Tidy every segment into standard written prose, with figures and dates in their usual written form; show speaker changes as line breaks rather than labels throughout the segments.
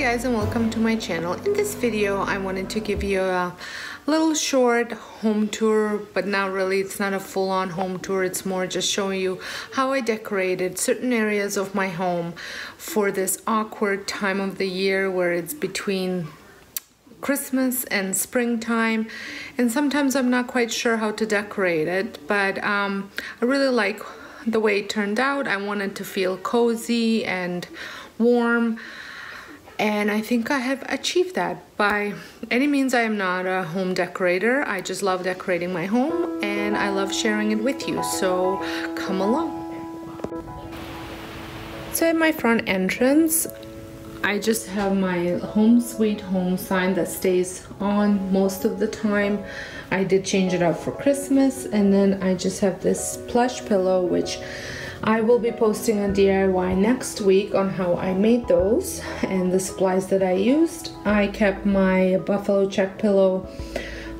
guys, and welcome to my channel. In this video I wanted to give you a little short home tour, but not really, it's not a full-on home tour, it's more just showing you how I decorated certain areas of my home for this awkward time of the year where it's between Christmas and springtime, and sometimes I'm not quite sure how to decorate it, but I really like the way it turned out. I wanted to feel cozy and warm, and I think I have achieved that. By any means, I am not a home decorator. I just love decorating my home and I love sharing it with you, so come along. So at my front entrance, I just have my home sweet home sign that stays on most of the time. I did change it up for Christmas, and then I just have this plush pillow, which I will be posting a DIY next week on how I made those and the supplies that I used. I kept my buffalo check pillow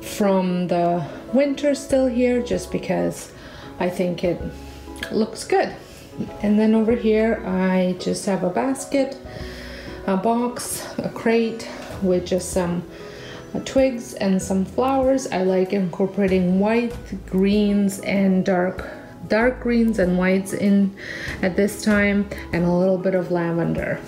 from the winter still here just because I think it looks good. And then over here I just have a basket, a box, a crate with just some twigs and some flowers. I like incorporating white, greens, and dark greens and whites in at this time, and a little bit of lavender.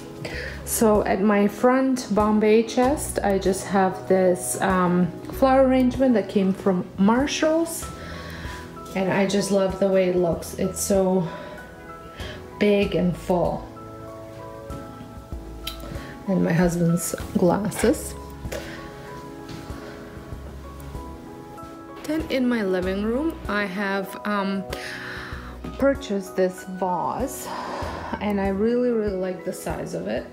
So at my front Bombay chest, I just have this flower arrangement that came from Marshall's, and I just love the way it looks. It's so big and full. And my husband's glasses. Then in my living room, I have purchased this vase, and I really like the size of it.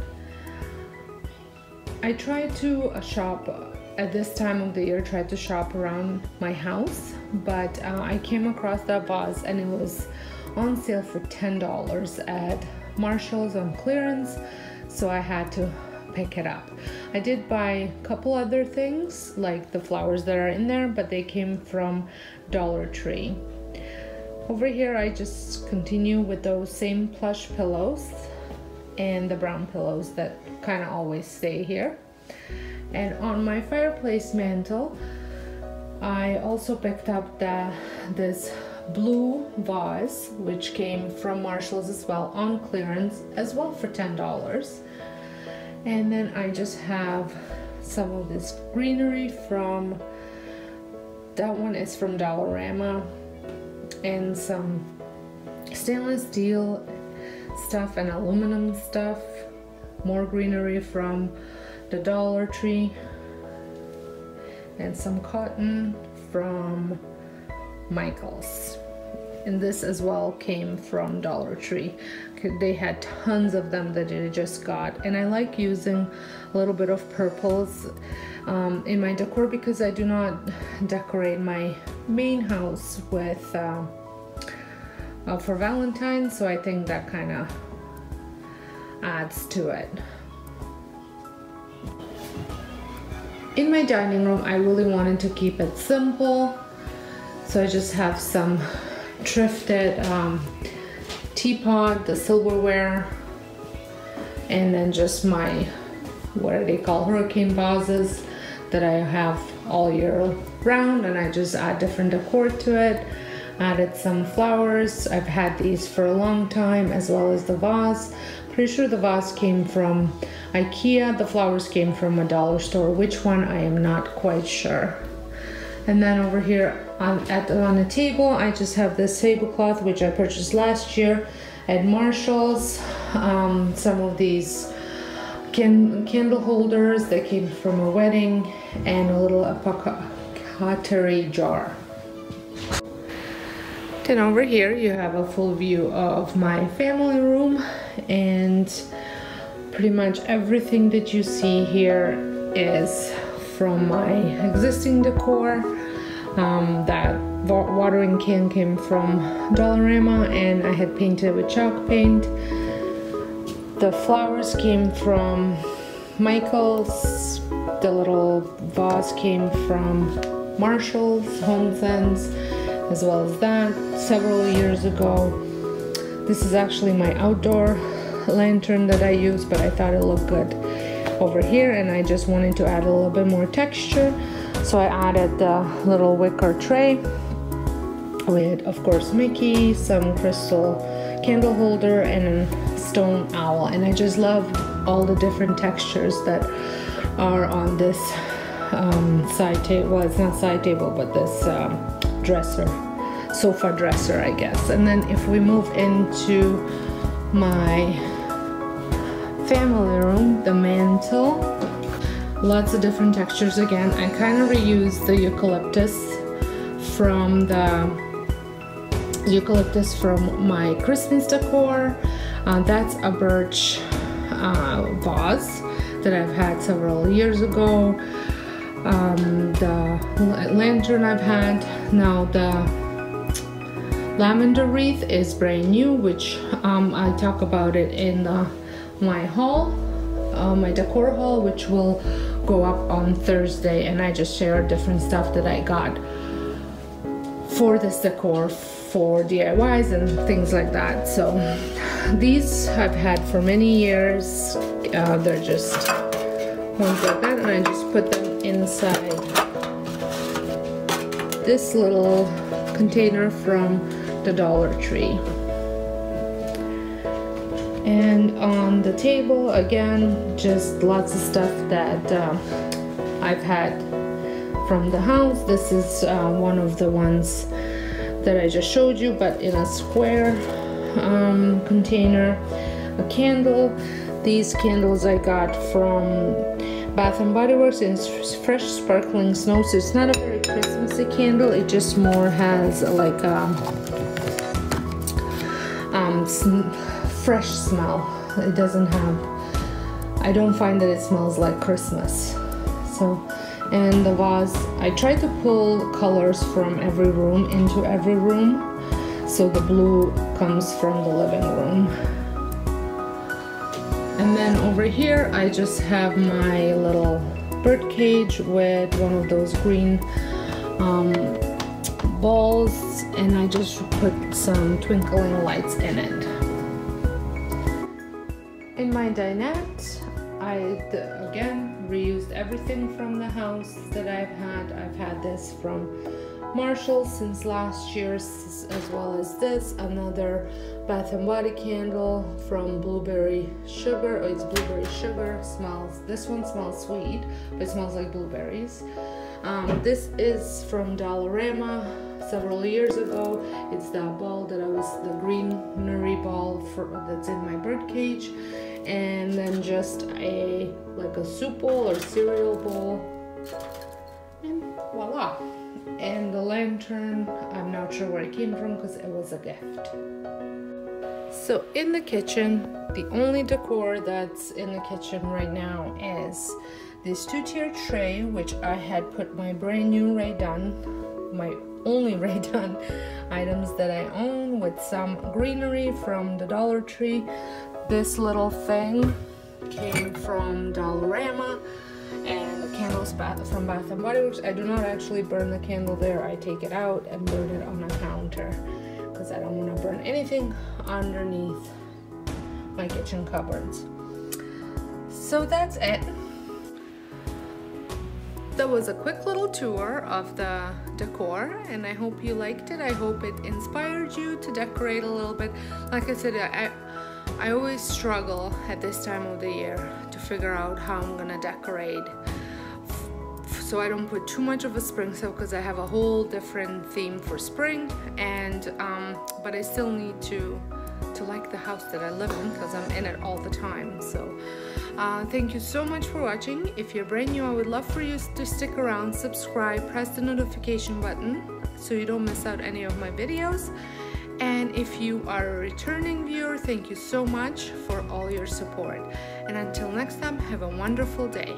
I try to shop at this time of the year, try to shop around my house, but I came across that vase and it was on sale for $10 at Marshall's on clearance, so I had to pick it up. I did buy a couple other things like the flowers that are in there, but they came from Dollar Tree. Over here I just continue with those same plush pillows and the brown pillows that kind of always stay here. And on my fireplace mantle, I also picked up this blue vase, which came from Marshall's as well on clearance as well for $10. And then I just have some of this greenery from, that one is from Dollarama, and some stainless steel stuff and aluminum stuff, more greenery from the Dollar Tree, and some cotton from Michael's. And this as well came from Dollar Tree. They had tons of them that I just got, and I like using a little bit of purples in my decor because I do not decorate my main house with for Valentine's, so I think that kind of adds to it. In my dining room, I really wanted to keep it simple, so I just have some thrifted teapot, the silverware, and then just my, what are they called, hurricane vases that I have all year round, and I just add different decor to it. Added some flowers. I've had these for a long time, as well as the vase. Pretty sure the vase came from IKEA, the flowers came from a dollar store. Which one, I am not quite sure. And then over here on the table, I just have this tablecloth, which I purchased last year at Marshall's. Some of these candle holders that came from a wedding, and a little apothecary jar. Then over here you have a full view of my family room, and pretty much everything that you see here is from my existing decor. That watering can came from Dollarama, and I had painted with chalk paint. The flowers came from Michael's. The little vase came from Marshall's Home Sense, as well as that several years ago. This is actually my outdoor lantern that I use, but I thought it looked good over here, and I just wanted to add a little bit more texture, so I added the little wicker tray with, of course, Mickey, some crystal candle holder, and a stone owl. And I just love all the different textures that are on this side table. Well, it's not side table, but this dresser, sofa dresser, I guess. And then if we move into my family room, the mantle, lots of different textures again. I kind of reused the eucalyptus from my Christmas decor. That's a birch vase that I've had several years ago. The lantern I've had. Now the lavender wreath is brand new, which I talk about it in my haul, my decor haul, which will go up on Thursday, and I just share different stuff that I got for this decor for DIYs and things like that. So these I've had for many years. They're just ones like that, and I just put them inside this little container from the Dollar Tree. And on the table, again, just lots of stuff that I've had from the house. This is one of the ones that I just showed you, but in a square container. A candle. These candles I got from Bath and Body Works in fresh sparkling snow. So it's not a very Christmassy candle. It just more has like fresh smell. It doesn't have, I don't find that it smells like Christmas. So, and the vase, I try to pull colors from every room into every room, so the blue comes from the living room. And then over here I just have my little bird cage with one of those green balls, and I just put some twinkling lights in it. In my dinette, I again reused everything from the house that I've had. I've had this from Marshall since last year, as well as this, another Bath and Body candle from Blueberry Sugar. Oh, it's Blueberry Sugar. This one smells sweet, but it smells like blueberries. This is from Dollarama several years ago. It's the ball that the greenery ball that's in my bird cage, and then just like a soup bowl or cereal bowl, and voila. And the lantern, I'm not sure where it came from because it was a gift. So in the kitchen, the only decor that's in the kitchen right now is this two-tier tray, which I had put my brand new my only Ray-Done items that I own, with some greenery from the Dollar Tree. This little thing came from Dollarama, and the candles from Bath and Body Works. I do not actually burn the candle there. I take it out and burn it on a counter because I don't want to burn anything underneath my kitchen cupboards. So that's it. That was a quick little tour of the decor, and I hope you liked it. I hope it inspired you to decorate a little bit. Like I said, I always struggle at this time of the year to figure out how I'm gonna decorate, so I don't put too much of a spring stuff because I have a whole different theme for spring, and but I still need to like the house that I live in because I'm in it all the time. So thank you so much for watching. If you're brand new, I would love for you to stick around, subscribe, press the notification button so you don't miss out any of my videos. And if you are a returning viewer, thank you so much for all your support. And until next time, have a wonderful day.